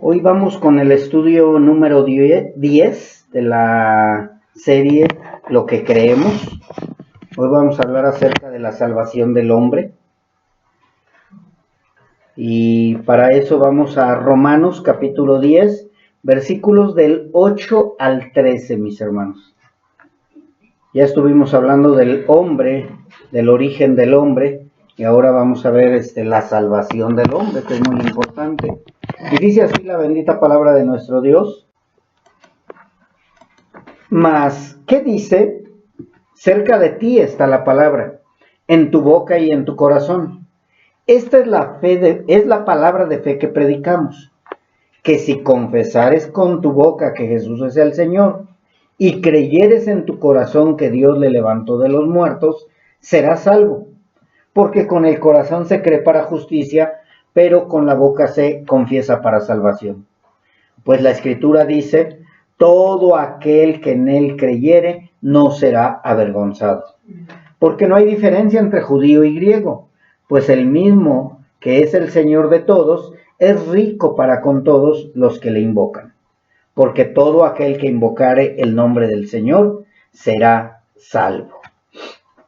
Hoy vamos con el estudio número 10 de la serie Lo que creemos. Hoy vamos a hablar acerca de la salvación del hombre. Y para eso vamos a Romanos capítulo 10, versículos del 8 al 13, mis hermanos. Ya estuvimos hablando del hombre, del origen del hombre, y ahora vamos a ver la salvación del hombre, que es muy importante. Y dice así la bendita palabra de nuestro Dios. Mas, ¿qué dice? Cerca de ti está la palabra, en tu boca y en tu corazón. Esta es la palabra de fe que predicamos, que si confesares con tu boca que Jesús es el Señor, y creyeres en tu corazón que Dios le levantó de los muertos, serás salvo. Porque con el corazón se cree para justicia, pero con la boca se confiesa para salvación. Pues la Escritura dice, todo aquel que en él creyere no será avergonzado. Porque no hay diferencia entre judío y griego, pues el mismo que es el Señor de todos, es rico para con todos los que le invocan. Porque todo aquel que invocare el nombre del Señor será salvo.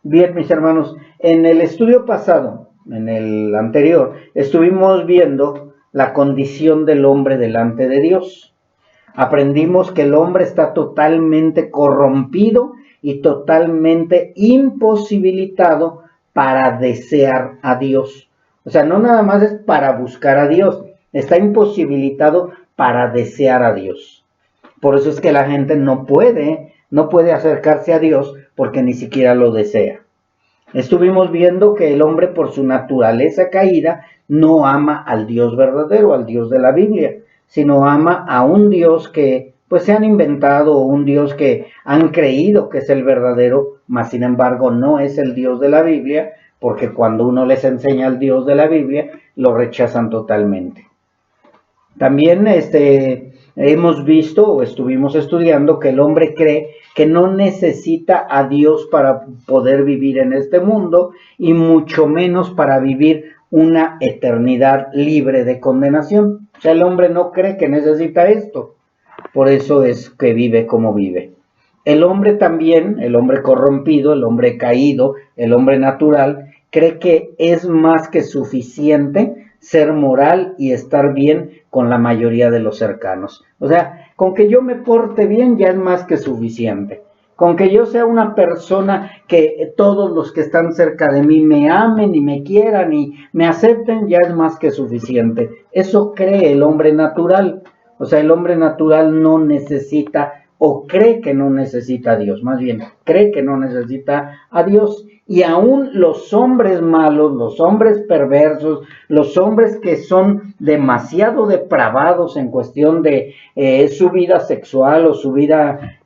Bien, mis hermanos, en el estudio pasado, en el anterior, estuvimos viendo la condición del hombre delante de Dios. Aprendimos que el hombre está totalmente corrompido y totalmente imposibilitado para desear a Dios. O sea, no nada más es para buscar a Dios, está imposibilitado para desear a Dios. Por eso es que la gente no puede acercarse a Dios porque ni siquiera lo desea. Estuvimos viendo que el hombre por su naturaleza caída no ama al Dios verdadero, al Dios de la Biblia, sino ama a un Dios que pues se han inventado, un Dios que han creído que es el verdadero, mas sin embargo no es el Dios de la Biblia, porque cuando uno les enseña al Dios de la Biblia, lo rechazan totalmente. También hemos visto o estuvimos estudiando que el hombre cree que no necesita a Dios para poder vivir en este mundo y mucho menos para vivir una eternidad libre de condenación. O sea, el hombre no cree que necesita esto. Por eso es que vive como vive. El hombre también, el hombre corrompido, el hombre caído, el hombre natural, cree que es más que suficiente ser moral y estar bien con la mayoría de los cercanos. O sea, con que yo me porte bien ya es más que suficiente. Con que yo sea una persona que todos los que están cerca de mí me amen y me quieran y me acepten, ya es más que suficiente. Eso cree el hombre natural. O sea, el hombre natural no necesita o cree que no necesita a Dios, más bien cree que no necesita a Dios. Y aún los hombres malos, los hombres perversos, los hombres que son demasiado depravados en cuestión de su vida sexual o su vida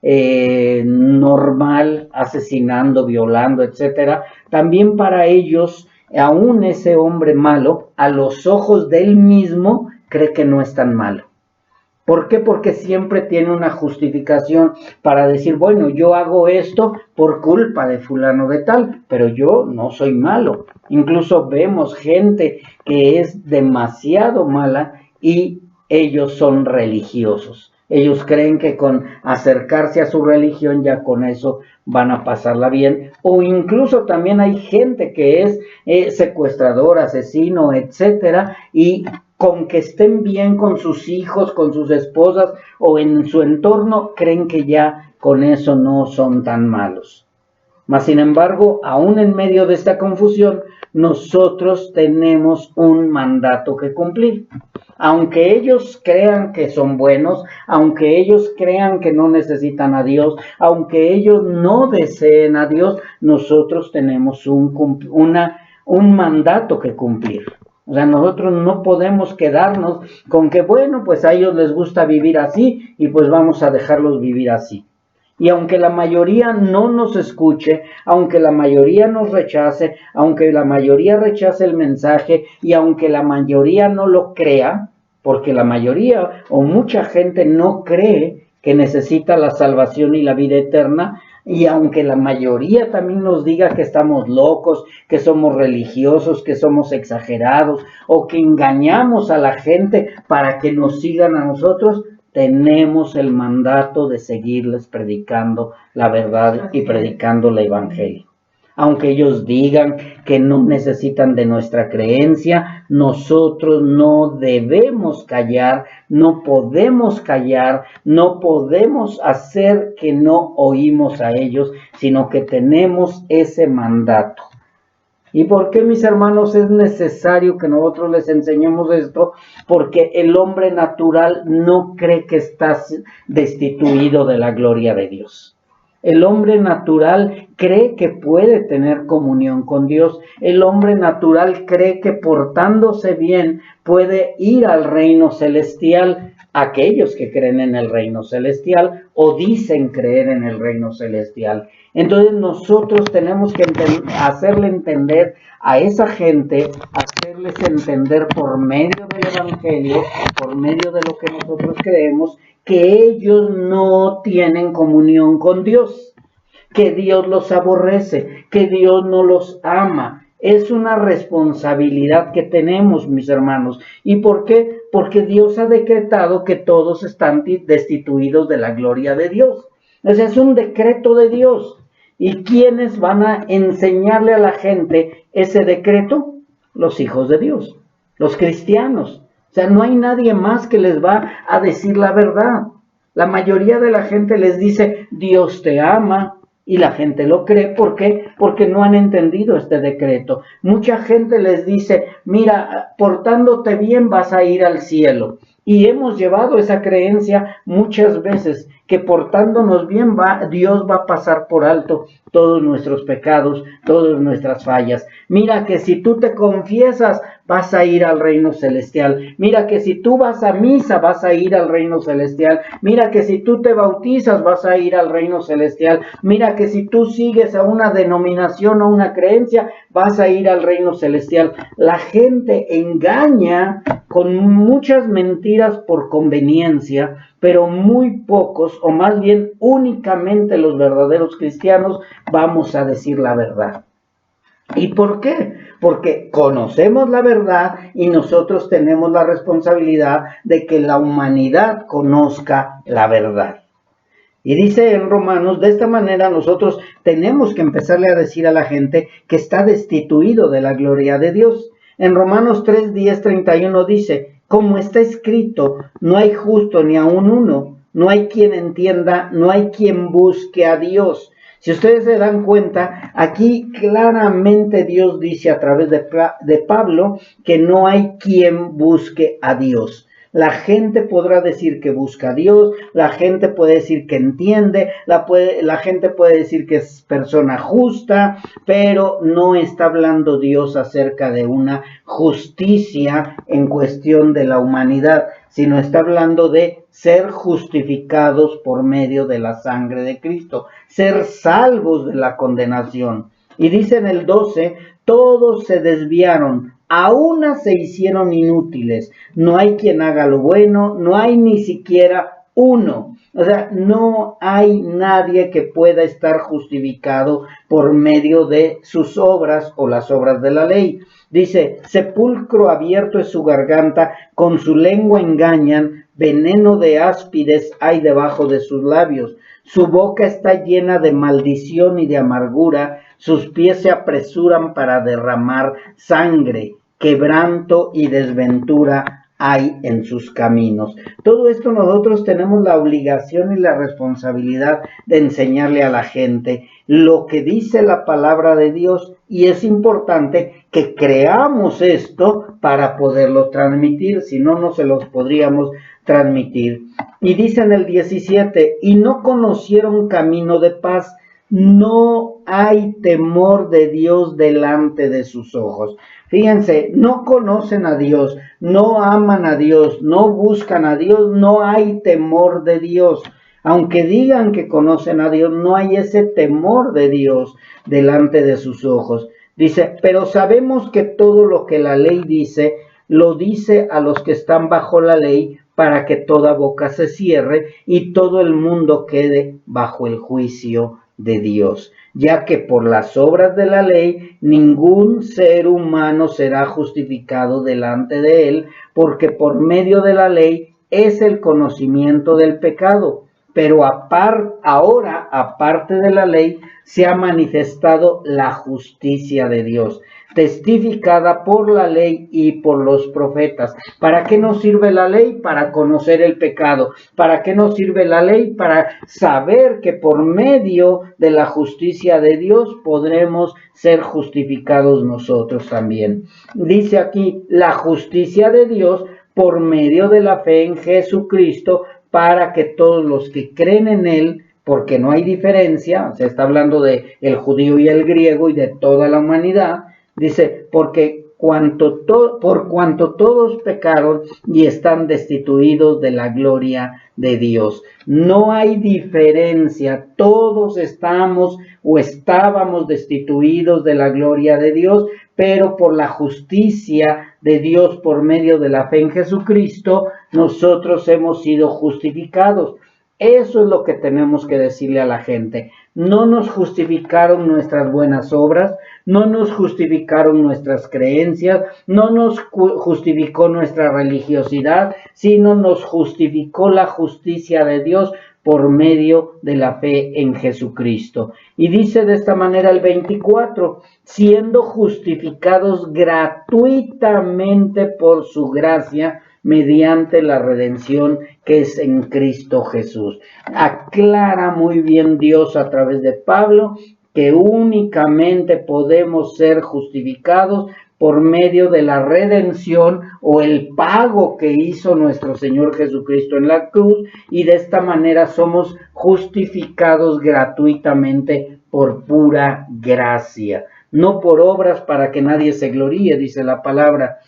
normal, asesinando, violando, etcétera, también para ellos, aún ese hombre malo, a los ojos de él mismo, cree que no es tan malo. ¿Por qué? Porque siempre tiene una justificación para decir, bueno, yo hago esto por culpa de fulano de tal, pero yo no soy malo. Incluso vemos gente que es demasiado mala y ellos son religiosos. Ellos creen que con acercarse a su religión ya con eso van a pasarla bien. O incluso también hay gente que es secuestrador, asesino, etcétera, y con que estén bien con sus hijos, con sus esposas o en su entorno, creen que ya con eso no son tan malos. Mas sin embargo, aún en medio de esta confusión, nosotros tenemos un mandato que cumplir. Aunque ellos crean que son buenos, aunque ellos crean que no necesitan a Dios, aunque ellos no deseen a Dios, nosotros tenemos un mandato que cumplir. O sea, nosotros no podemos quedarnos con que, bueno, pues a ellos les gusta vivir así y pues vamos a dejarlos vivir así. Y aunque la mayoría no nos escuche, aunque la mayoría nos rechace, aunque la mayoría rechace el mensaje y aunque la mayoría no lo crea, porque la mayoría o mucha gente no cree que necesita la salvación y la vida eterna, Y aunque la mayoría también nos diga que estamos locos, que somos religiosos, que somos exagerados o que engañamos a la gente para que nos sigan a nosotros, tenemos el mandato de seguirles predicando la verdad y predicando el evangelio. Aunque ellos digan que no necesitan de nuestra creencia, nosotros no debemos callar, no podemos callar, no podemos hacer que no oímos a ellos, sino que tenemos ese mandato. ¿Y por qué, mis hermanos, es necesario que nosotros les enseñemos esto? Porque el hombre natural no cree que está destituido de la gloria de Dios. El hombre natural cree que puede tener comunión con Dios. El hombre natural cree que portándose bien puede ir al reino celestial. Aquellos que creen en el reino celestial o dicen creer en el reino celestial. Entonces nosotros tenemos que hacerle entender a esa gente, hacerles entender por medio del evangelio, por medio de lo que nosotros creemos, que ellos no tienen comunión con Dios, que Dios los aborrece, que Dios no los ama. Es una responsabilidad que tenemos, mis hermanos. ¿Y por qué? Porque Dios ha decretado que todos están destituidos de la gloria de Dios. O sea, es un decreto de Dios. ¿Y quiénes van a enseñarle a la gente ese decreto? Los hijos de Dios, los cristianos. O sea, no hay nadie más que les va a decir la verdad. La mayoría de la gente les dice, Dios te ama, y la gente lo cree. ¿Por qué? Porque no han entendido este decreto. Mucha gente les dice, mira, portándote bien vas a ir al cielo. Y hemos llevado esa creencia muchas veces, que portándonos bien Dios va a pasar por alto todos nuestros pecados, todas nuestras fallas. Mira que si tú te confiesas, vas a ir al reino celestial. Mira que si tú vas a misa, vas a ir al reino celestial. Mira que si tú te bautizas, vas a ir al reino celestial. Mira que si tú sigues a una denominación o una creencia, vas a ir al reino celestial. La gente engaña con muchas mentiras por conveniencia, pero muy pocos, o más bien únicamente los verdaderos cristianos, vamos a decir la verdad. ¿Y por qué? Porque conocemos la verdad y nosotros tenemos la responsabilidad de que la humanidad conozca la verdad. Y dice en Romanos, de esta manera nosotros tenemos que empezarle a decir a la gente que está destituido de la gloria de Dios. En Romanos 3, 10, 31 dice, como está escrito, no hay justo ni aun uno, no hay quien entienda, no hay quien busque a Dios. Si ustedes se dan cuenta, aquí claramente Dios dice a través de Pablo que no hay quien busque a Dios. La gente podrá decir que busca a Dios, la gente puede decir que entiende, la gente puede decir que es persona justa, pero no está hablando Dios acerca de una justicia en cuestión de la humanidad, sino está hablando de ser justificados por medio de la sangre de Cristo, ser salvos de la condenación. Y dice en el 12, todos se desviaron, a una se hicieron inútiles, no hay quien haga lo bueno, no hay ni siquiera uno. O sea, no hay nadie que pueda estar justificado por medio de sus obras o las obras de la ley. Dice, sepulcro abierto es su garganta, con su lengua engañan, veneno de áspides hay debajo de sus labios. Su boca está llena de maldición y de amargura, sus pies se apresuran para derramar sangre, quebranto y desventura hay en sus caminos. Todo esto nosotros tenemos la obligación y la responsabilidad de enseñarle a la gente lo que dice la palabra de Dios, y es importante que creamos esto para poderlo transmitir, si no, no se los podríamos transmitir. Y dice en el 17, y no conocieron camino de paz, no hay temor de Dios delante de sus ojos. Fíjense, no conocen a Dios, no aman a Dios, no buscan a Dios, no hay temor de Dios. Aunque digan que conocen a Dios, no hay ese temor de Dios delante de sus ojos. Dice, pero sabemos que todo lo que la ley dice, lo dice a los que están bajo la ley, para que toda boca se cierre y todo el mundo quede bajo el juicio de Dios, ya que por las obras de la ley ningún ser humano será justificado delante de él, porque por medio de la ley es el conocimiento del pecado. Pero ahora, aparte de la ley, se ha manifestado la justicia de Dios, testificada por la ley y por los profetas. ¿Para qué nos sirve la ley? Para conocer el pecado. ¿Para qué nos sirve la ley? Para saber que por medio de la justicia de Dios podremos ser justificados nosotros también. Dice aquí, la justicia de Dios por medio de la fe en Jesucristo, para que todos los que creen en Él, porque no hay diferencia, se está hablando de el judío y el griego y de toda la humanidad, dice, porque por cuanto todos pecaron y están destituidos de la gloria de Dios. No hay diferencia, todos estamos o estábamos destituidos de la gloria de Dios, pero por la justicia de Dios por medio de la fe en Jesucristo, nosotros hemos sido justificados. Eso es lo que tenemos que decirle a la gente. No nos justificaron nuestras buenas obras, no nos justificaron nuestras creencias, no nos justificó nuestra religiosidad, sino nos justificó la justicia de Dios por medio de la fe en Jesucristo. Y dice de esta manera el 24, siendo justificados gratuitamente por su gracia, mediante la redención que es en Cristo Jesús. Aclara muy bien Dios a través de Pablo que únicamente podemos ser justificados por medio de la redención o el pago que hizo nuestro Señor Jesucristo en la cruz, y de esta manera somos justificados gratuitamente por pura gracia, no por obras para que nadie se gloríe, dice la palabra.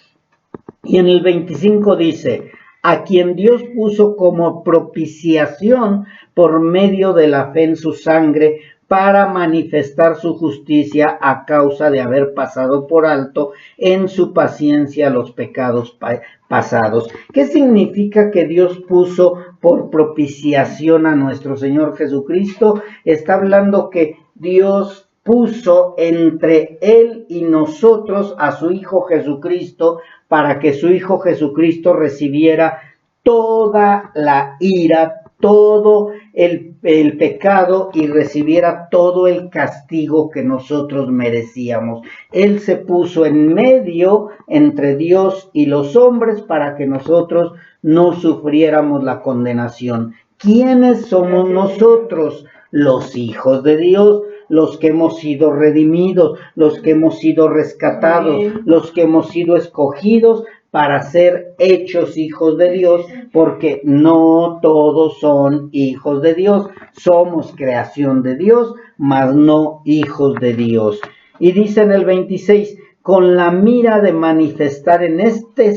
Y en el 25 dice, a quien Dios puso como propiciación por medio de la fe en su sangre, para manifestar su justicia a causa de haber pasado por alto en su paciencia los pecados pasados. ¿Qué significa que Dios puso por propiciación a nuestro Señor Jesucristo? Está hablando que Dios puso entre Él y nosotros a su Hijo Jesucristo, para que su Hijo Jesucristo recibiera toda la ira, todo el pecado, y recibiera todo el castigo que nosotros merecíamos. Él se puso en medio entre Dios y los hombres para que nosotros no sufriéramos la condenación. ¿Quiénes somos nosotros? Los hijos de Dios, los que hemos sido redimidos, los que hemos sido rescatados, los que hemos sido escogidos para ser hechos hijos de Dios, porque no todos son hijos de Dios. Somos creación de Dios, mas no hijos de Dios. Y dice en el 26, con la mira de manifestar en este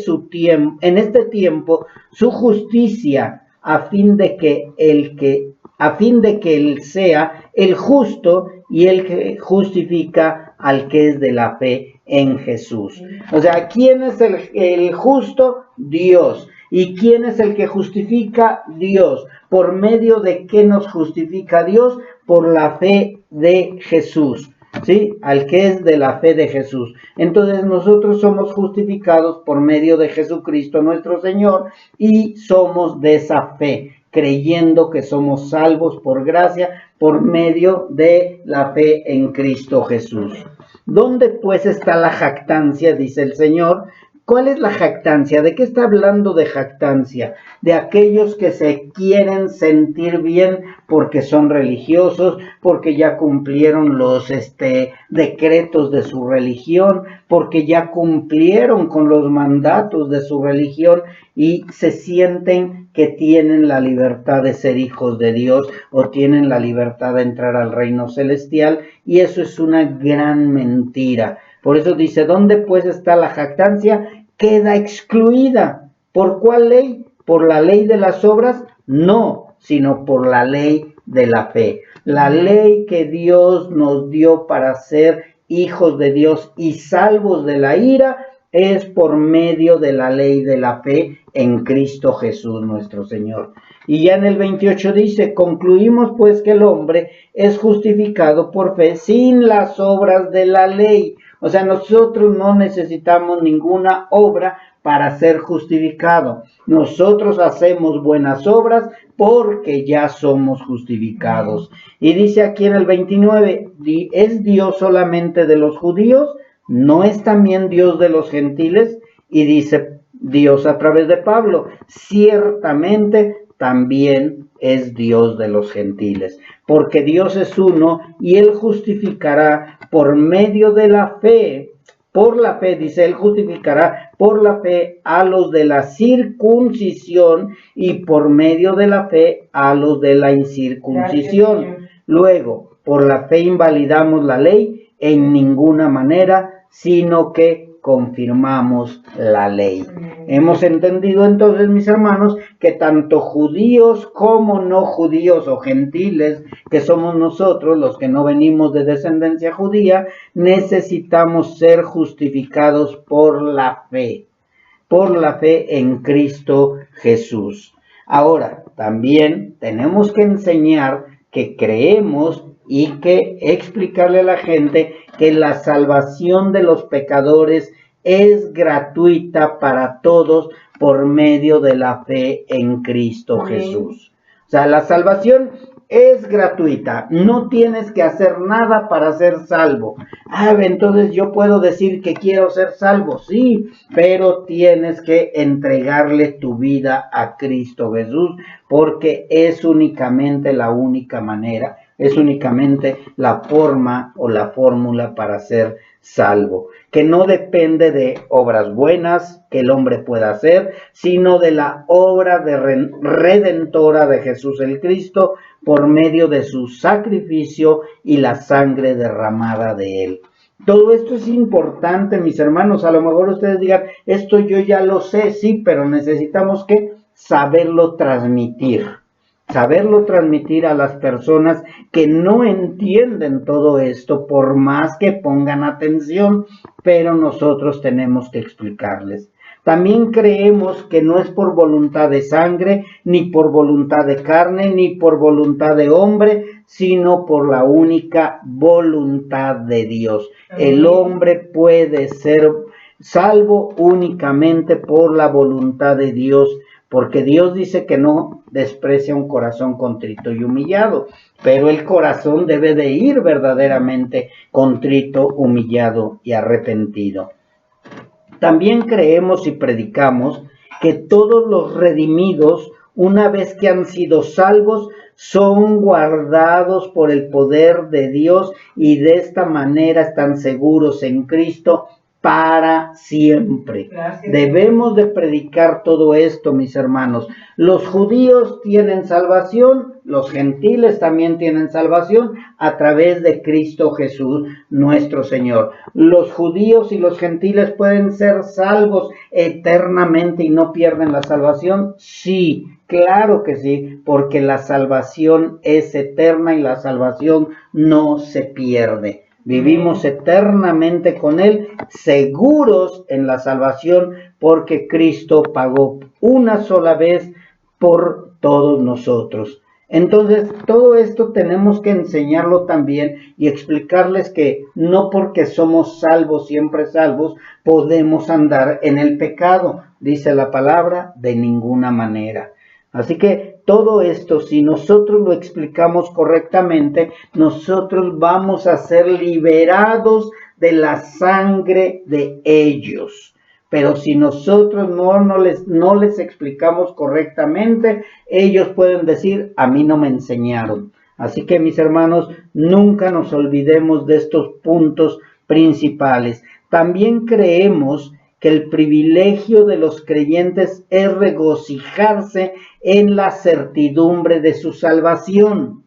tiempo su justicia, a fin de que él sea el justo y el que justifica al que es de la fe en Jesús. O sea, ¿quién es el justo? Dios. ¿Y quién es el que justifica? Dios. ¿Por medio de qué nos justifica Dios? Por la fe de Jesús. ¿Sí? Al que es de la fe de Jesús. Entonces nosotros somos justificados por medio de Jesucristo nuestro Señor, y somos de esa fe, creyendo que somos salvos por gracia por medio de la fe en Cristo Jesús. ¿Dónde pues está la jactancia? Dice el Señor. ¿Cuál es la jactancia? ¿De qué está hablando de jactancia? De aquellos que se quieren sentir bien porque son religiosos, porque ya cumplieron los decretos de su religión, porque ya cumplieron con los mandatos de su religión y se sienten que tienen la libertad de ser hijos de Dios o tienen la libertad de entrar al reino celestial, y eso es una gran mentira. Por eso dice, ¿dónde pues está la jactancia? Queda excluida. ¿Por cuál ley? ¿Por la ley de las obras? No, sino por la ley de la fe. La ley que Dios nos dio para ser hijos de Dios y salvos de la ira es por medio de la ley de la fe en Cristo Jesús nuestro Señor. Y ya en el 28 dice, concluimos pues que el hombre es justificado por fe sin las obras de la ley. O sea, nosotros no necesitamos ninguna obra para ser justificado. Nosotros hacemos buenas obras porque ya somos justificados. Y dice aquí en el 29, ¿es Dios solamente de los judíos? ¿No es también Dios de los gentiles? Y dice Dios a través de Pablo, ciertamente también es Dios de los gentiles, porque Dios es uno y Él justificará por medio de la fe. Por la fe, dice, Él justificará por la fe a los de la circuncisión y por medio de la fe a los de la incircuncisión. Luego, por la fe invalidamos la ley en ninguna manera, sino que confirmamos la ley. Hemos entendido entonces, mis hermanos, que tanto judíos como no judíos o gentiles, que somos nosotros los que no venimos de descendencia judía, necesitamos ser justificados por la fe en Cristo Jesús. Ahora, también tenemos que enseñar que creemos y que explicarle a la gente que la salvación de los pecadores es gratuita para todos por medio de la fe en Cristo Jesús. O sea, la salvación es gratuita, no tienes que hacer nada para ser salvo. Entonces yo puedo decir que quiero ser salvo, sí, pero tienes que entregarle tu vida a Cristo Jesús, porque es únicamente la única manera, es únicamente la forma o la fórmula para ser salvo, que no depende de obras buenas que el hombre pueda hacer, sino de la obra redentora de Jesús el Cristo por medio de su sacrificio y la sangre derramada de él. Todo esto es importante, mis hermanos. A lo mejor ustedes digan, esto yo ya lo sé, sí, pero necesitamos que saberlo transmitir a las personas que no entienden todo esto, por más que pongan atención, pero nosotros tenemos que explicarles. También creemos que no es por voluntad de sangre, ni por voluntad de carne, ni por voluntad de hombre, sino por la única voluntad de Dios. El hombre puede ser salvo únicamente por la voluntad de Dios, porque Dios dice que no desprecia un corazón contrito y humillado, pero el corazón debe de ir verdaderamente contrito, humillado y arrepentido. También creemos y predicamos que todos los redimidos, una vez que han sido salvos, son guardados por el poder de Dios y de esta manera están seguros en Cristo para siempre. Gracias. Debemos de predicar todo esto, mis hermanos. Los judíos tienen salvación, los gentiles también tienen salvación a través de Cristo Jesús, nuestro Señor. Los judíos y los gentiles pueden ser salvos eternamente y no pierden la salvación. Sí, claro que sí, porque la salvación es eterna y la salvación no se pierde. Vivimos eternamente con Él, seguros en la salvación, porque Cristo pagó una sola vez por todos nosotros. Entonces, todo esto tenemos que enseñarlo también y explicarles que no porque somos salvos, siempre salvos, podemos andar en el pecado. Dice la palabra, de ninguna manera. Así que todo esto, si nosotros lo explicamos correctamente, nosotros vamos a ser liberados de la sangre de ellos. Pero si nosotros no les explicamos correctamente, ellos pueden decir, a mí no me enseñaron. Así que, mis hermanos, nunca nos olvidemos de estos puntos principales. También creemos que el privilegio de los creyentes es regocijarse en la certidumbre de su salvación.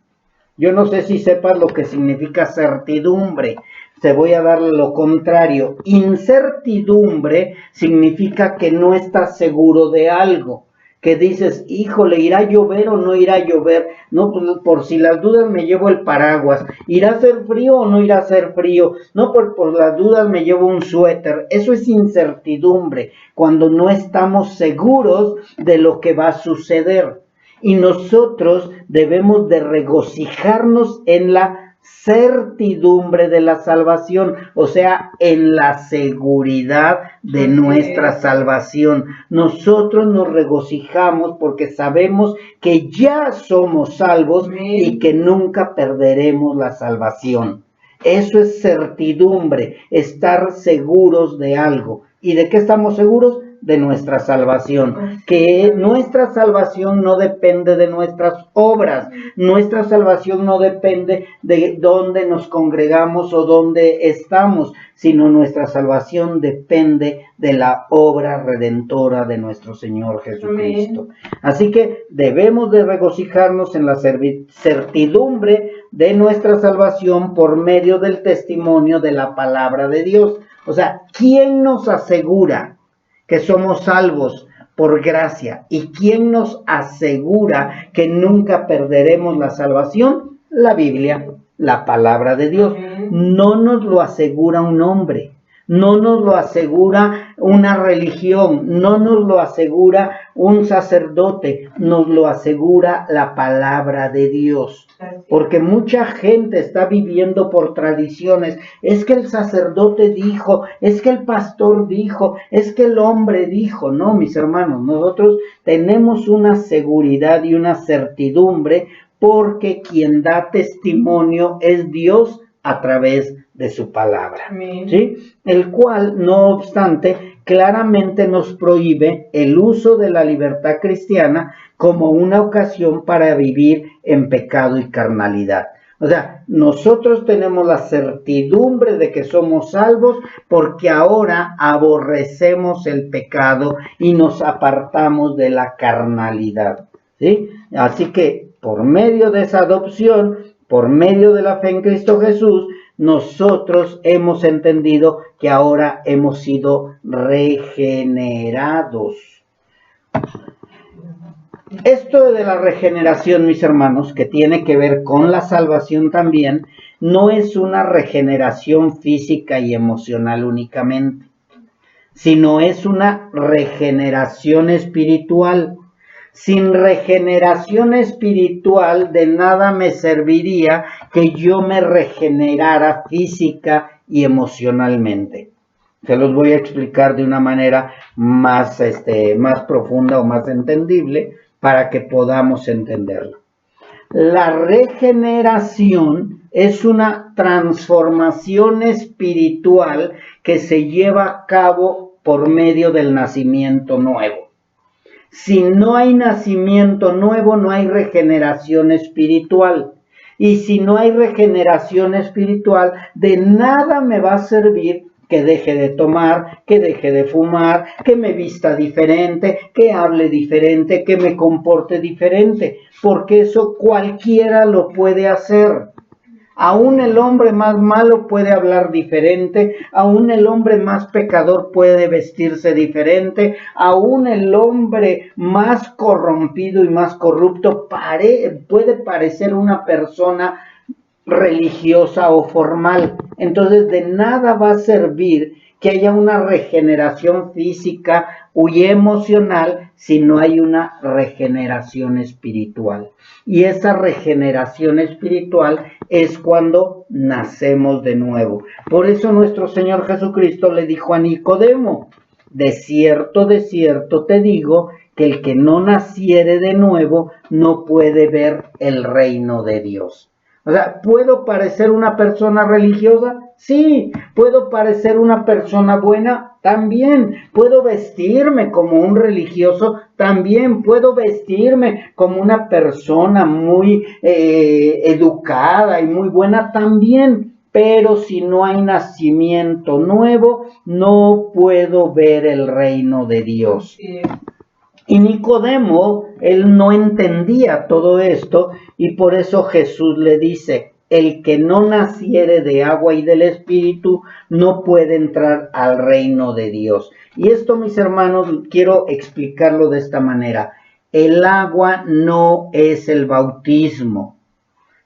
Yo no sé si sepas lo que significa certidumbre. Te voy a dar lo contrario. Incertidumbre significa que no estás seguro de algo, que dices, híjole, ¿irá a llover o no irá a llover? No, pues por si las dudas me llevo el paraguas. ¿Irá a hacer frío o no irá a hacer frío? No, por las dudas me llevo un suéter. Eso es incertidumbre, cuando no estamos seguros de lo que va a suceder. Y nosotros debemos de regocijarnos en la certidumbre de la salvación, o sea, en la seguridad de nuestra salvación. Nosotros nos regocijamos porque sabemos que ya somos salvos y que nunca perderemos la salvación. Eso es certidumbre, estar seguros de algo. ¿Y de qué estamos seguros? De nuestra salvación, que nuestra salvación no depende de nuestras obras, nuestra salvación no depende de dónde nos congregamos o dónde estamos, sino nuestra salvación depende de la obra redentora de nuestro Señor Jesucristo. Así que debemos de regocijarnos en la certidumbre de nuestra salvación por medio del testimonio de la palabra de Dios. O sea, ¿quién nos asegura que somos salvos por gracia? ¿Y quién nos asegura que nunca perderemos la salvación? La Biblia, la palabra de Dios. No nos lo asegura un hombre, no nos lo asegura una religión, no nos lo asegura un sacerdote, nos lo asegura la palabra de Dios. Porque mucha gente está viviendo por tradiciones. Es que el sacerdote dijo, es que el pastor dijo, es que el hombre dijo. No, mis hermanos, nosotros tenemos una seguridad y una certidumbre porque quien da testimonio es Dios a través de su palabra, ¿sí? El cual, no obstante, claramente nos prohíbe el uso de la libertad cristiana como una ocasión para vivir en pecado y carnalidad. O sea, nosotros tenemos la certidumbre de que somos salvos porque ahora aborrecemos el pecado y nos apartamos de la carnalidad, ¿sí? Así que por medio de esa adopción, por medio de la fe en Cristo Jesús, nosotros hemos entendido que ahora hemos sido regenerados. Esto de la regeneración, mis hermanos, que tiene que ver con la salvación también, no es una regeneración física y emocional únicamente, sino es una regeneración espiritual. Sin regeneración espiritual, de nada me serviría que yo me regenerara física y emocionalmente. Se los voy a explicar de una manera más profunda o más entendible para que podamos entenderlo. La regeneración es una transformación espiritual que se lleva a cabo por medio del nacimiento nuevo. Si no hay nacimiento nuevo, no hay regeneración espiritual. Y si no hay regeneración espiritual, de nada me va a servir que deje de tomar, que deje de fumar, que me vista diferente, que hable diferente, que me comporte diferente, porque eso cualquiera lo puede hacer. Aún el hombre más malo puede hablar diferente, aún el hombre más pecador puede vestirse diferente, aún el hombre más corrompido y más corrupto puede parecer una persona religiosa o formal. Entonces de nada va a servir que haya una regeneración física y emocional si no hay una regeneración espiritual. Y esa regeneración espiritual es cuando nacemos de nuevo. Por eso nuestro Señor Jesucristo le dijo a Nicodemo: de cierto te digo que el que no naciere de nuevo no puede ver el reino de Dios. O sea, ¿puedo parecer una persona religiosa? Sí. ¿Puedo parecer una persona buena? También. ¿Puedo vestirme como un religioso? También. ¿Puedo vestirme como una persona muy educada y muy buena? También. Pero si no hay nacimiento nuevo, no puedo ver el reino de Dios. Y Nicodemo, él no entendía todo esto, y por eso Jesús le dice: el que no naciere de agua y del Espíritu no puede entrar al reino de Dios. Y esto, mis hermanos, quiero explicarlo de esta manera. el agua no es el bautismo.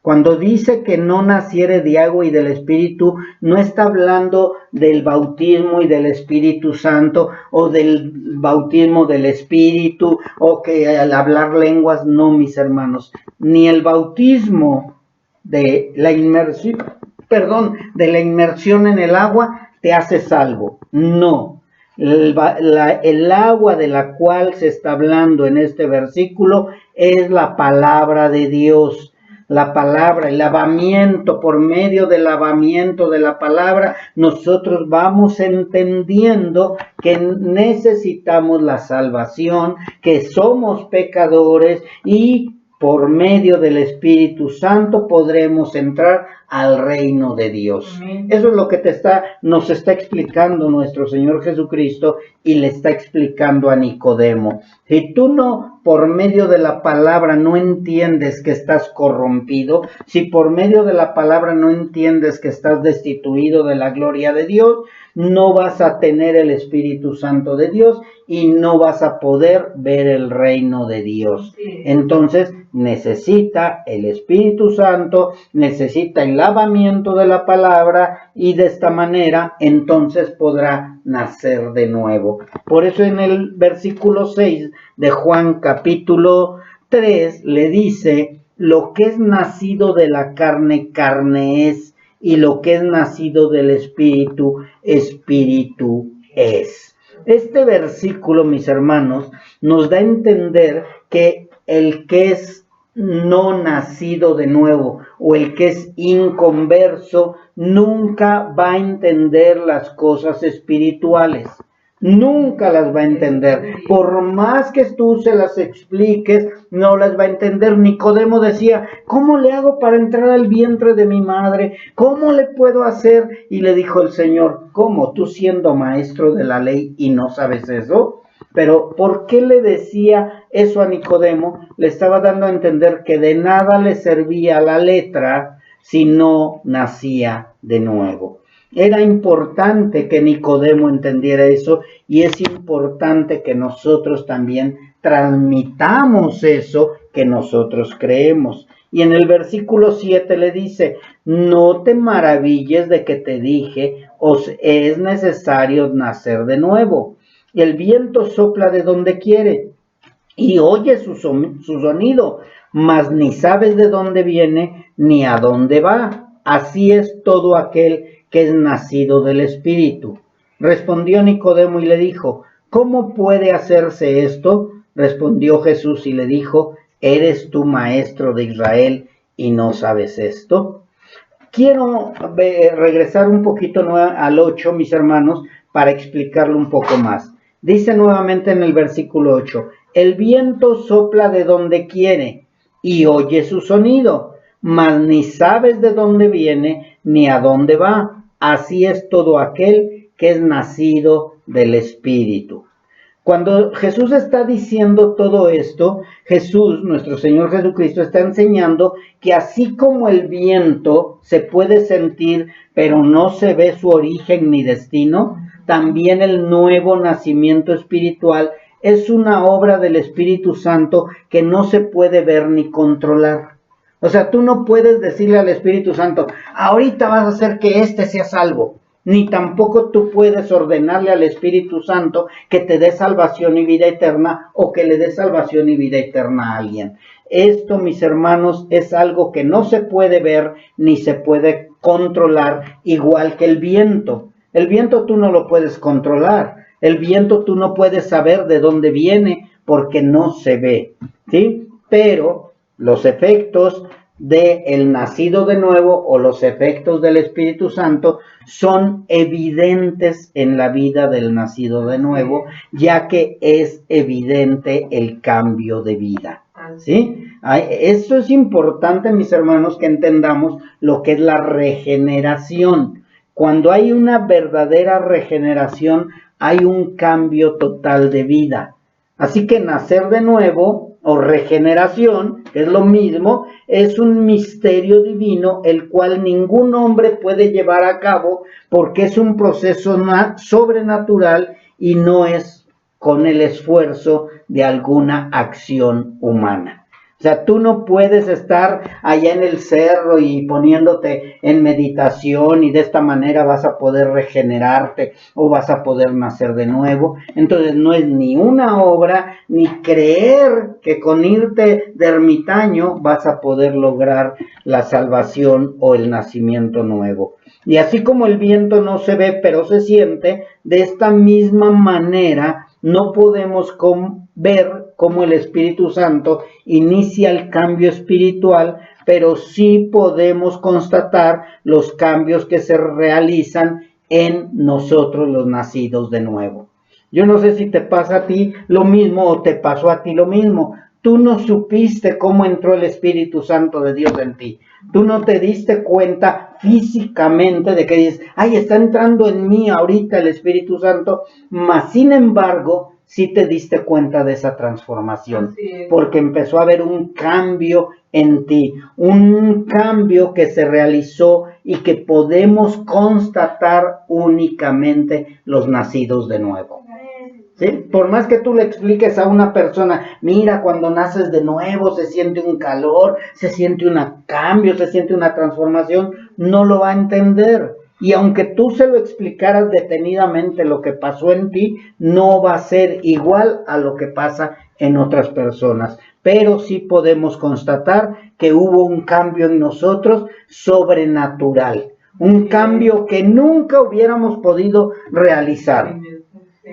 Cuando dice que no naciere de agua y del Espíritu, no está hablando del bautismo y del Espíritu Santo, o del bautismo del Espíritu, o que al hablar lenguas, no, mis hermanos. Ni el bautismo de la inmersión, de la inmersión en el agua te hace salvo. No. El agua de la cual se está hablando en este versículo es la palabra de Dios. La palabra, el lavamiento, por medio del lavamiento de la palabra, nosotros vamos entendiendo que necesitamos la salvación, que somos pecadores y por medio del Espíritu Santo podremos entrar al reino de Dios. Amén. Eso es lo que nos está explicando nuestro Señor Jesucristo y le está explicando a Nicodemo. Si tú no, por medio de la palabra, no entiendes que estás corrompido, si por medio de la palabra no entiendes que estás destituido de la gloria de Dios, no vas a tener el Espíritu Santo de Dios y no vas a poder ver el reino de Dios. Sí. Entonces, necesita el Espíritu Santo, necesita el lavamiento de la palabra y de esta manera entonces podrá nacer de nuevo. Por eso en el versículo 6 de Juan capítulo 3 le dice: lo que es nacido de la carne, carne es, y lo que es nacido del Espíritu, Espíritu es. Este versículo, mis hermanos, nos da a entender que el que es no nacido de nuevo o el que es inconverso nunca va a entender las cosas espirituales. Nunca las va a entender. Por más que tú se las expliques, no las va a entender. Nicodemo decía: ¿cómo le hago para entrar al vientre de mi madre? ¿Cómo le puedo hacer? Y le dijo el Señor: ¿cómo? ¿Tú siendo maestro de la ley y no sabes eso? Pero ¿por qué le decía eso a Nicodemo? Le estaba dando a entender que de nada le servía la letra si no nacía de nuevo. Era importante que Nicodemo entendiera eso y es importante que nosotros también transmitamos eso que nosotros creemos. Y en el versículo 7 le dice: no te maravilles de que te dije, os es necesario nacer de nuevo. El viento sopla de donde quiere y oye su sonido, mas ni sabes de dónde viene ni a dónde va. Así es todo aquel que es nacido del Espíritu. Respondió Nicodemo y le dijo: ¿cómo puede hacerse esto? Respondió Jesús y le dijo: ¿eres tú maestro de Israel y no sabes esto? Quiero regresar un poquito al 8, mis hermanos, para explicarlo un poco más. Dice nuevamente en el versículo 8: el viento sopla de donde quiere y oye su sonido, mas ni sabes de dónde viene ni a dónde va. Así es todo aquel que es nacido del Espíritu. Cuando Jesús está diciendo todo esto, Jesús, nuestro Señor Jesucristo, está enseñando que así como el viento se puede sentir, pero no se ve su origen ni destino, también el nuevo nacimiento espiritual es una obra del Espíritu Santo que no se puede ver ni controlar. O sea, tú no puedes decirle al Espíritu Santo: ahorita vas a hacer que éste sea salvo. Ni tampoco tú puedes ordenarle al Espíritu Santo que te dé salvación y vida eterna, o que le dé salvación y vida eterna a alguien. Esto, mis hermanos, es algo que no se puede ver ni se puede controlar, igual que el viento. El viento tú no lo puedes controlar. El viento tú no puedes saber de dónde viene porque no se ve, ¿sí? Pero los efectos del nacido de nuevo o los efectos del Espíritu Santo son evidentes en la vida del nacido de nuevo, ya que es evidente el cambio de vida, ¿sí? Esto es importante, mis hermanos, que entendamos lo que es la regeneración. Cuando hay una verdadera regeneración, hay un cambio total de vida. Así que nacer de nuevo o regeneración, que es lo mismo, es un misterio divino el cual ningún hombre puede llevar a cabo porque es un proceso sobrenatural y no es con el esfuerzo de alguna acción humana. O sea, tú no puedes estar allá en el cerro y poniéndote en meditación y de esta manera vas a poder regenerarte o vas a poder nacer de nuevo. Entonces no es ni una obra ni creer que con irte de ermitaño vas a poder lograr la salvación o el nacimiento nuevo. Y así como el viento no se ve pero se siente, de esta misma manera no podemos ver cómo el Espíritu Santo inicia el cambio espiritual, pero sí podemos constatar los cambios que se realizan en nosotros los nacidos de nuevo. Yo no sé si te pasa a ti lo mismo o te pasó a ti lo mismo. Tú no supiste cómo entró el Espíritu Santo de Dios en ti. Tú no te diste cuenta físicamente de que dices, ay, está entrando en mí ahorita el Espíritu Santo, mas sin embargo, sí te diste cuenta de esa transformación, porque empezó a haber un cambio en ti, un cambio que se realizó y que podemos constatar únicamente los nacidos de nuevo. ¿Sí? Por más que tú le expliques a una persona, mira, cuando naces de nuevo se siente un calor, se siente un cambio, se siente una transformación, no lo va a entender. Y aunque tú se lo explicaras detenidamente lo que pasó en ti, no va a ser igual a lo que pasa en otras personas. Pero sí podemos constatar que hubo un cambio en nosotros sobrenatural, un cambio que nunca hubiéramos podido realizar.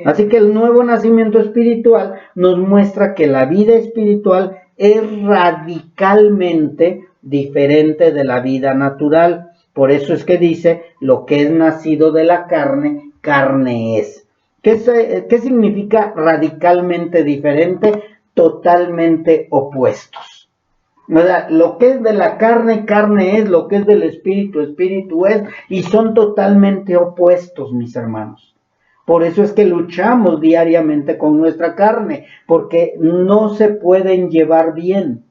Así que el nuevo nacimiento espiritual nos muestra que la vida espiritual es radicalmente diferente de la vida natural. Por eso es que dice, lo que es nacido de la carne, carne es. ¿Qué significa radicalmente diferente? Totalmente opuestos. ¿Verdad? Lo que es de la carne, carne es, lo que es del espíritu, espíritu es, y son totalmente opuestos, mis hermanos. Por eso es que luchamos diariamente con nuestra carne, porque no se pueden llevar bien.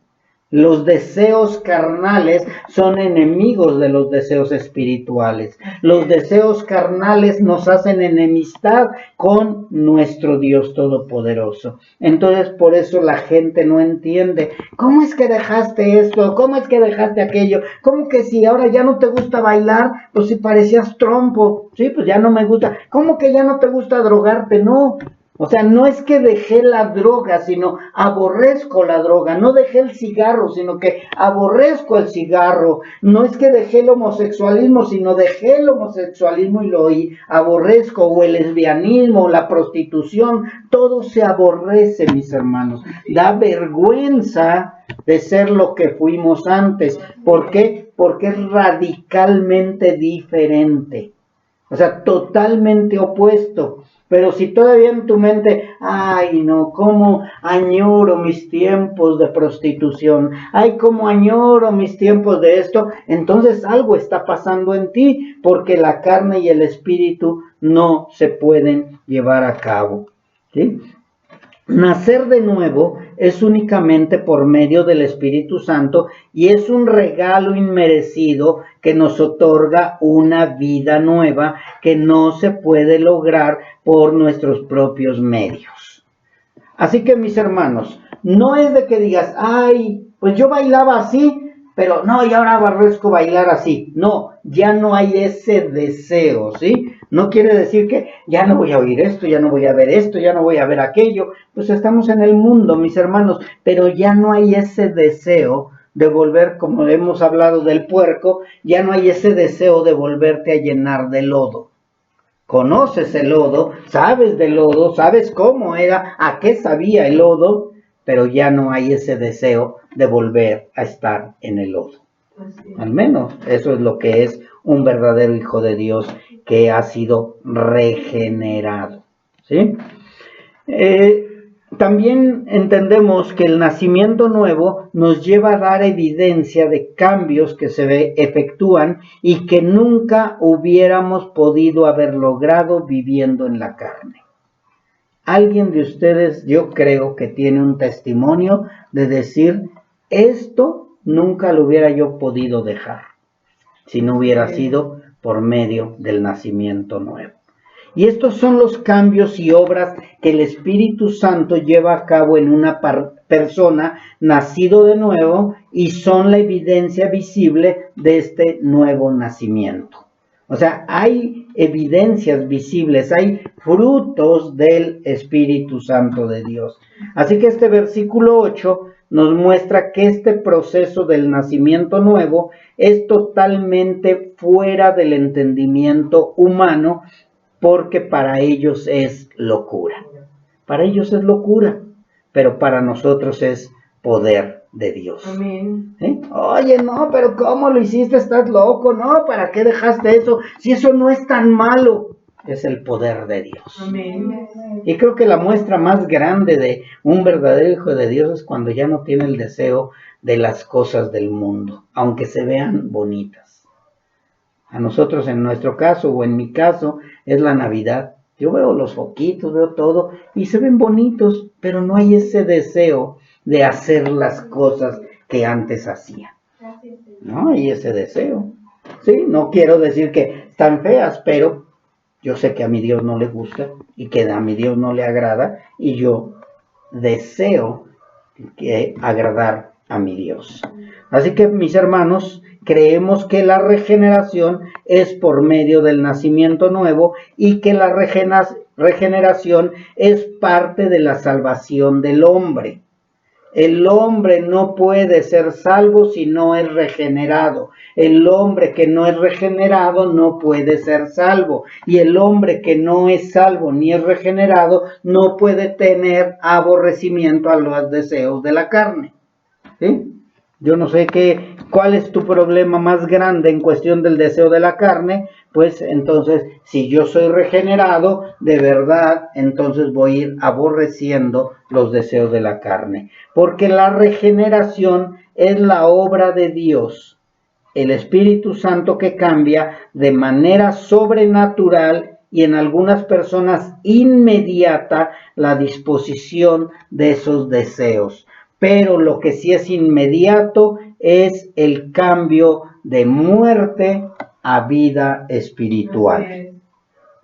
Los deseos carnales son enemigos de los deseos espirituales. Los deseos carnales nos hacen enemistad con nuestro Dios Todopoderoso. Entonces, por eso la gente no entiende. ¿Cómo es que dejaste esto? ¿Cómo es que dejaste aquello? ¿Cómo que si ahora ya no te gusta bailar? Pues si parecías trompo. Sí, pues ya no me gusta. ¿Cómo que ya no te gusta drogarte? No. O sea, no es que dejé la droga, sino aborrezco la droga. No dejé el cigarro, sino que aborrezco el cigarro. No es que dejé el homosexualismo, sino dejé el homosexualismo y lo aborrezco. O el lesbianismo, o la prostitución. Todo se aborrece, mis hermanos. Da vergüenza de ser lo que fuimos antes. ¿Por qué? Porque es radicalmente diferente. O sea, totalmente opuesto. Pero si todavía en tu mente, ay no, cómo añoro mis tiempos de prostitución, ay cómo añoro mis tiempos de esto, entonces algo está pasando en ti, porque la carne y el espíritu no se pueden llevar a cabo. ¿Sí? Nacer de nuevo es únicamente por medio del Espíritu Santo y es un regalo inmerecido que nos otorga una vida nueva que no se puede lograr por nuestros propios medios. Así que, mis hermanos, no es de que digas, ay, pues yo bailaba así, pero no, y ahora aborrezco bailar así. No, ya no hay ese deseo, ¿sí? No quiere decir que ya no voy a oír esto, ya no voy a ver esto, ya no voy a ver aquello. Pues estamos en el mundo, mis hermanos, pero ya no hay ese deseo de volver, como hemos hablado del puerco, ya no hay ese deseo de volverte a llenar de lodo. Conoces el lodo, sabes del lodo, sabes cómo era, a qué sabía el lodo, pero ya no hay ese deseo de volver a estar en el lodo. Al menos eso es lo que es un verdadero hijo de Dios que ha sido regenerado. ¿Sí? También entendemos que el nacimiento nuevo nos lleva a dar evidencia de cambios que se efectúan y que nunca hubiéramos podido haber logrado viviendo en la carne. Alguien de ustedes, yo creo que tiene un testimonio de decir, esto nunca lo hubiera yo podido dejar si no hubiera sido por medio del nacimiento nuevo. Y estos son los cambios y obras que el Espíritu Santo lleva a cabo en una persona nacido de nuevo y son la evidencia visible de este nuevo nacimiento. O sea, hay evidencias visibles, hay frutos del Espíritu Santo de Dios. Así que este versículo 8 nos muestra que este proceso del nacimiento nuevo es totalmente fuera del entendimiento humano, porque para ellos es locura. Para ellos es locura, pero para nosotros es poder de Dios. Amén. Oye, no, pero ¿cómo lo hiciste? Estás loco, ¿no? ¿Para qué dejaste eso? Si eso no es tan malo. Es el poder de Dios. Amén. Y creo que la muestra más grande de un verdadero hijo de Dios es cuando ya no tiene el deseo de las cosas del mundo, aunque se vean bonitas. A nosotros, en nuestro caso, o en mi caso, es la Navidad. Yo veo los foquitos, veo todo, y se ven bonitos, pero no hay ese deseo de hacer las cosas que antes hacía. No hay ese deseo. Sí, no quiero decir que están feas, pero yo sé que a mi Dios no le gusta y que a mi Dios no le agrada, y yo deseo agradar a mi Dios. Así que, mis hermanos, creemos que la regeneración es por medio del nacimiento nuevo y que la regeneración es parte de la salvación del hombre. El hombre no puede ser salvo si no es regenerado. El hombre que no es regenerado no puede ser salvo. Y el hombre que no es salvo ni es regenerado no puede tener aborrecimiento a los deseos de la carne. ¿Sí? Yo no sé cuál es tu problema más grande en cuestión del deseo de la carne. Pues entonces, si yo soy regenerado, de verdad, entonces voy a ir aborreciendo los deseos de la carne. Porque la regeneración es la obra de Dios, el Espíritu Santo que cambia de manera sobrenatural y en algunas personas inmediata la disposición de esos deseos. Pero lo que sí es inmediato es el cambio de muerte a vida espiritual.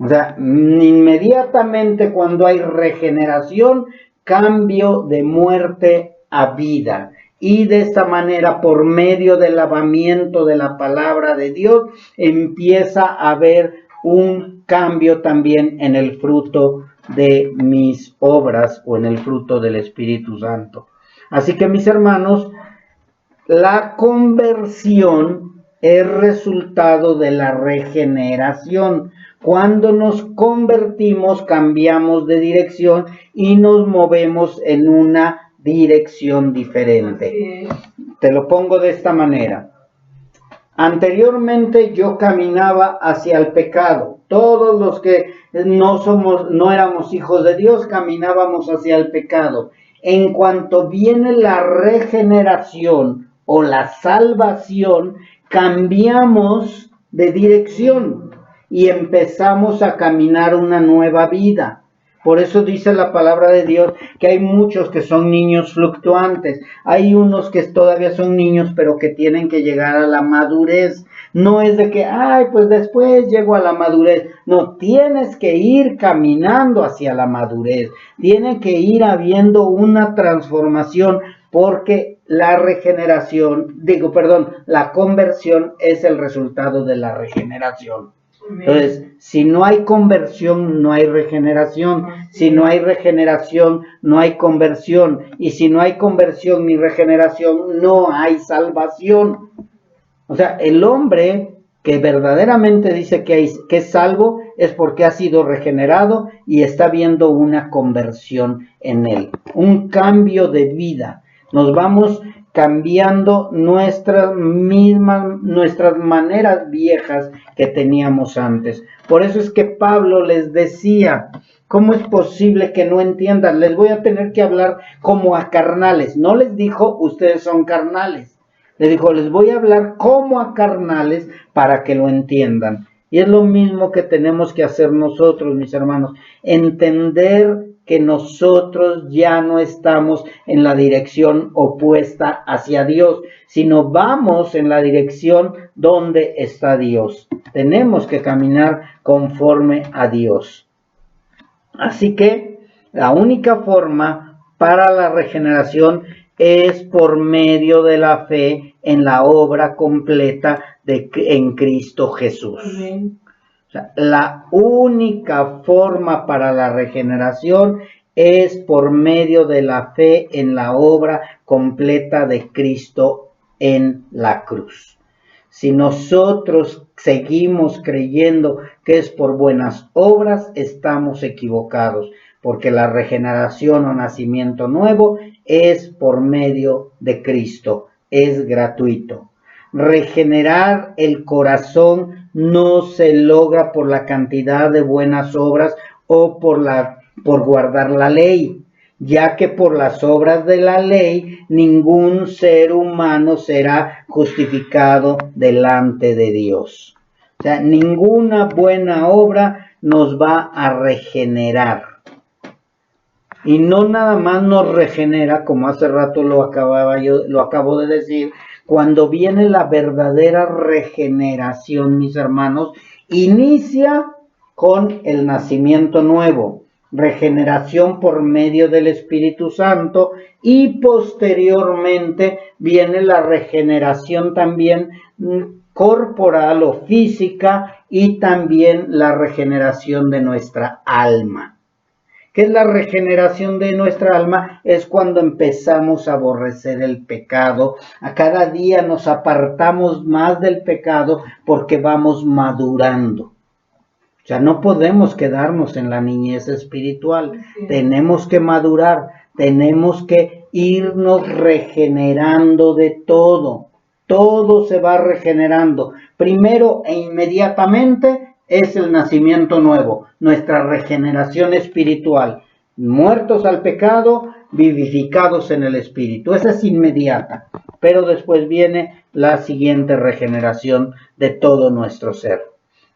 O sea, inmediatamente cuando hay regeneración, cambio de muerte a vida. Y de esta manera, por medio del lavamiento de la palabra de Dios, empieza a haber un cambio también en el fruto de mis obras o en el fruto del Espíritu Santo. Así que, mis hermanos, la conversión es resultado de la regeneración. Cuando nos convertimos, cambiamos de dirección y nos movemos en una dirección diferente. Te lo pongo de esta manera. Anteriormente yo caminaba hacia el pecado. Todos los que no éramos hijos de Dios, caminábamos hacia el pecado. En cuanto viene la regeneración o la salvación, cambiamos de dirección y empezamos a caminar una nueva vida. Por eso dice la palabra de Dios que hay muchos que son niños fluctuantes. Hay unos que todavía son niños, pero que tienen que llegar a la madurez. No es de que, pues después llego a la madurez. No, tienes que ir caminando hacia la madurez. Tiene que ir habiendo una transformación, porque la la conversión es el resultado de la regeneración. Entonces, si no hay conversión, no hay regeneración. Si no hay regeneración, no hay conversión. Y si no hay conversión ni regeneración, no hay salvación. O sea, el hombre que verdaderamente dice que es salvo es porque ha sido regenerado y está viendo una conversión en él, un cambio de vida. Nos vamos cambiando nuestras maneras viejas que teníamos antes. Por eso es que Pablo les decía, ¿cómo es posible que no entiendan? Les voy a tener que hablar como a carnales. No les dijo, ustedes son carnales. Les dijo, les voy a hablar como a carnales para que lo entiendan. Y es lo mismo que tenemos que hacer nosotros, mis hermanos. Entender que nosotros ya no estamos en la dirección opuesta hacia Dios, sino vamos en la dirección donde está Dios. Tenemos que caminar conforme a Dios. Así que la única forma para la regeneración es por medio de la fe en la obra completa en Cristo Jesús. Amén. O sea, la única forma para la regeneración es por medio de la fe en la obra completa de Cristo en la cruz. Si nosotros seguimos creyendo que es por buenas obras, estamos equivocados, porque la regeneración o nacimiento nuevo es por medio de Cristo, es gratuito. Regenerar el corazón no se logra por la cantidad de buenas obras o por guardar la ley, ya que por las obras de la ley ningún ser humano será justificado delante de Dios. O sea, ninguna buena obra nos va a regenerar. Y no nada más nos regenera, como hace rato lo acabo de decir, cuando viene la verdadera regeneración, mis hermanos, inicia con el nacimiento nuevo, regeneración por medio del Espíritu Santo, y posteriormente viene la regeneración también corporal o física, y también la regeneración de nuestra alma. ¿Qué es la regeneración de nuestra alma? Es cuando empezamos a aborrecer el pecado. A cada día nos apartamos más del pecado porque vamos madurando. O sea, no podemos quedarnos en la niñez espiritual. Sí. Tenemos que madurar. Tenemos que irnos regenerando de todo. Todo se va regenerando. Primero e inmediatamente es el nacimiento nuevo, nuestra regeneración espiritual. Muertos al pecado, vivificados en el Espíritu. Esa es inmediata. Pero después viene la siguiente regeneración de todo nuestro ser.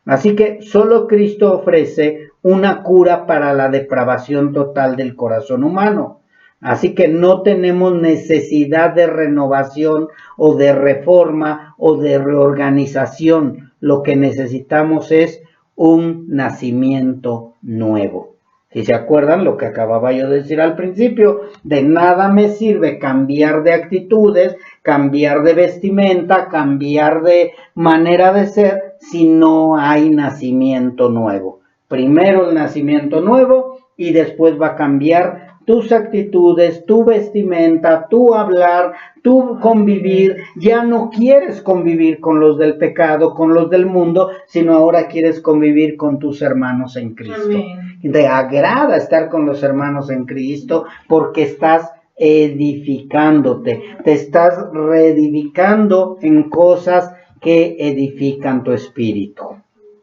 Así que solo Cristo ofrece una cura para la depravación total del corazón humano. Así que no tenemos necesidad de renovación o de reforma o de reorganización. Lo que necesitamos es un nacimiento nuevo. Si se acuerdan lo que acababa yo de decir al principio, de nada me sirve cambiar de actitudes, cambiar de vestimenta, cambiar de manera de ser, si no hay nacimiento nuevo. Primero el nacimiento nuevo y después va a cambiar tus actitudes, tu vestimenta, tu hablar, tu convivir. Ya no quieres convivir con los del pecado, con los del mundo, sino ahora quieres convivir con tus hermanos en Cristo. Amén. Te agrada estar con los hermanos en Cristo porque estás edificándote, te estás reedificando en cosas que edifican tu espíritu.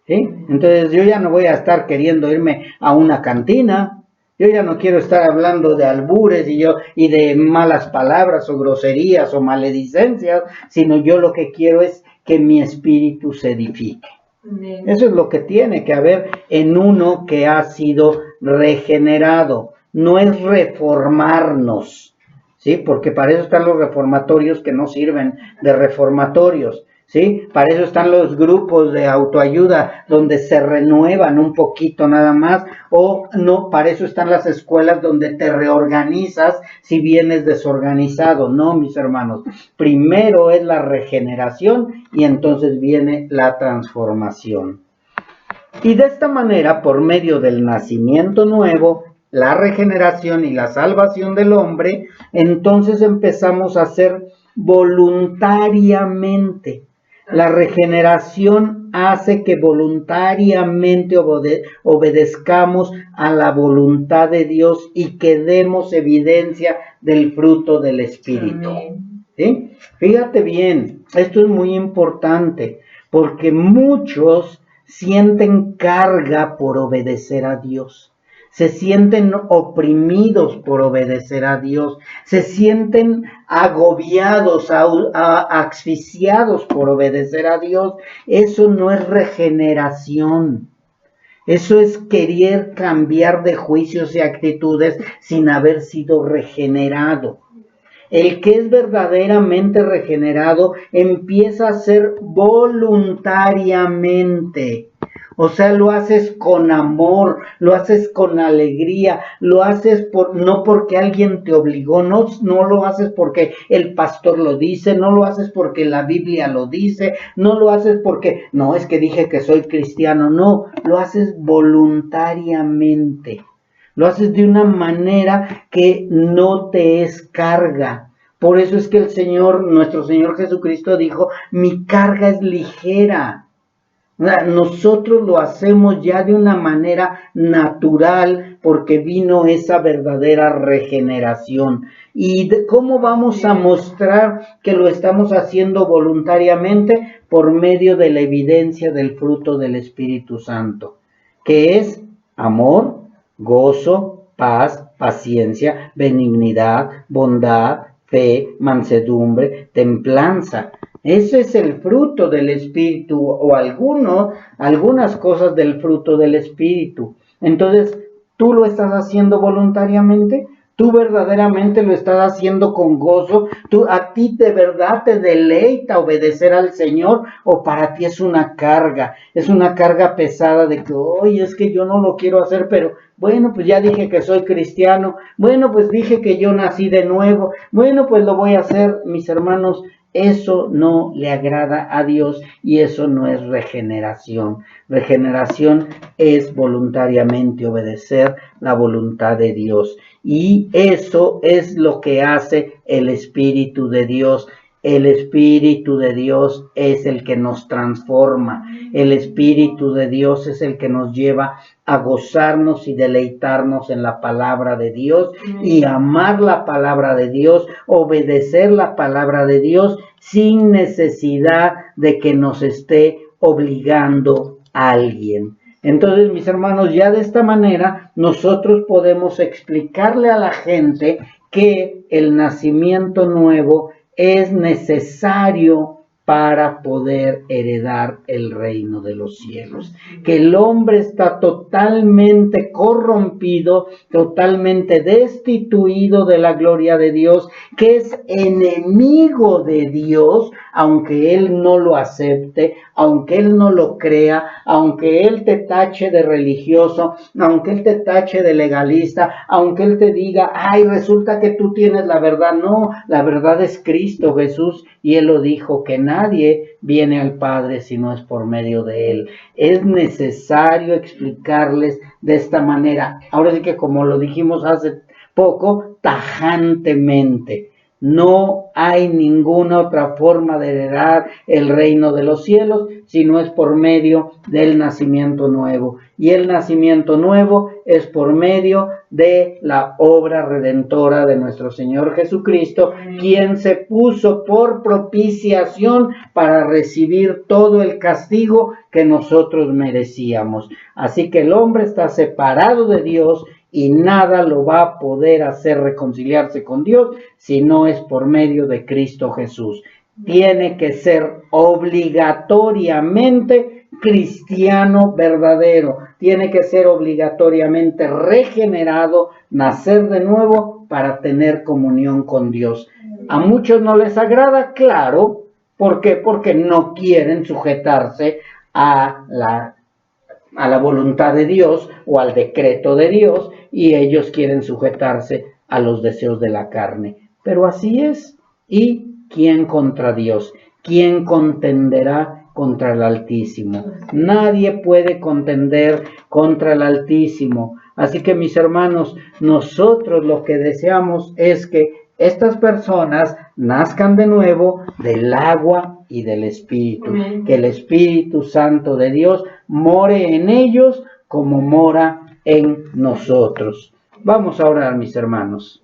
¿Sí? Entonces yo ya no voy a estar queriendo irme a una cantina. Yo ya no quiero estar hablando de albures y de malas palabras o groserías o maledicencias, sino yo lo que quiero es que mi espíritu se edifique. Amén. Eso es lo que tiene que haber en uno que ha sido regenerado. No es reformarnos, ¿sí? Porque para eso están los reformatorios que no sirven de reformatorios. ¿Sí? Para eso están los grupos de autoayuda donde se renuevan un poquito nada más, o no, para eso están las escuelas donde te reorganizas si vienes desorganizado. No, mis hermanos, primero es la regeneración y entonces viene la transformación. Y de esta manera, por medio del nacimiento nuevo, la regeneración y la salvación del hombre, entonces empezamos a hacer voluntariamente. La regeneración hace que voluntariamente obedezcamos a la voluntad de Dios y que demos evidencia del fruto del Espíritu. ¿Sí? Fíjate bien, esto es muy importante porque muchos sienten carga por obedecer a Dios. Se sienten oprimidos por obedecer a Dios, se sienten agobiados, asfixiados por obedecer a Dios. Eso no es regeneración. Eso es querer cambiar de juicios y actitudes sin haber sido regenerado. El que es verdaderamente regenerado empieza a hacer voluntariamente. O sea, lo haces con amor, lo haces con alegría, lo haces no porque alguien te obligó, no lo haces porque el pastor lo dice, no lo haces porque la Biblia lo dice, no lo haces porque, no, es que dije que soy cristiano, no, lo haces voluntariamente. Lo haces de una manera que no te es carga. Por eso es que el Señor, nuestro Señor Jesucristo dijo, mi carga es ligera. Nosotros lo hacemos ya de una manera natural porque vino esa verdadera regeneración. ¿Y cómo vamos a mostrar que lo estamos haciendo voluntariamente? Por medio de la evidencia del fruto del Espíritu Santo, que es amor, gozo, paz, paciencia, benignidad, bondad, fe, mansedumbre, templanza. Ese es el fruto del Espíritu, o algunas cosas del fruto del Espíritu. Entonces, ¿tú lo estás haciendo voluntariamente? ¿Tú verdaderamente lo estás haciendo con gozo? ¿A ti de verdad te deleita obedecer al Señor? ¿O para ti es una carga? Es una carga pesada de que, oye, es que yo no lo quiero hacer, pero bueno, pues ya dije que soy cristiano. Bueno, pues dije que yo nací de nuevo. Bueno, pues lo voy a hacer, mis hermanos. Eso no le agrada a Dios y eso no es regeneración. Regeneración es voluntariamente obedecer la voluntad de Dios. Y eso es lo que hace el Espíritu de Dios. El Espíritu de Dios es el que nos transforma. El Espíritu de Dios es el que nos lleva a gozarnos y deleitarnos en la palabra de Dios y amar la palabra de Dios, obedecer la palabra de Dios sin necesidad de que nos esté obligando a alguien. Entonces, mis hermanos, ya de esta manera nosotros podemos explicarle a la gente que el nacimiento nuevo es necesario para poder heredar el reino de los cielos. Que el hombre está totalmente corrompido, totalmente destituido de la gloria de Dios, que es enemigo de Dios, aunque él no lo acepte, aunque él no lo crea, aunque él te tache de religioso, aunque él te tache de legalista, aunque él te diga, ay, resulta que tú tienes la verdad. No, la verdad es Cristo Jesús, y él lo dijo, que nadie viene al Padre si no es por medio de él. Es necesario explicarles de esta manera. Ahora sí que, como lo dijimos hace poco, tajantemente. No hay ninguna otra forma de heredar el reino de los cielos si no es por medio del nacimiento nuevo. Y el nacimiento nuevo es por medio de la obra redentora de nuestro Señor Jesucristo, quien se puso por propiciación para recibir todo el castigo que nosotros merecíamos. Así que el hombre está separado de Dios y nada lo va a poder hacer reconciliarse con Dios si no es por medio de Cristo Jesús. Tiene que ser obligatoriamente cristiano verdadero, tiene que ser obligatoriamente regenerado, nacer de nuevo para tener comunión con Dios. A muchos no les agrada, claro. ¿Por qué? Porque no quieren sujetarse a la voluntad de Dios o al decreto de Dios, y ellos quieren sujetarse a los deseos de la carne. Pero así es. ¿Y quién contra Dios? ¿Quién contenderá contra el Altísimo? Nadie puede contender contra el Altísimo. Así que, mis hermanos, nosotros lo que deseamos es que estas personas nazcan de nuevo del agua y del Espíritu. Amén. Que el Espíritu Santo de Dios more en ellos como mora en nosotros. Vamos a orar, mis hermanos.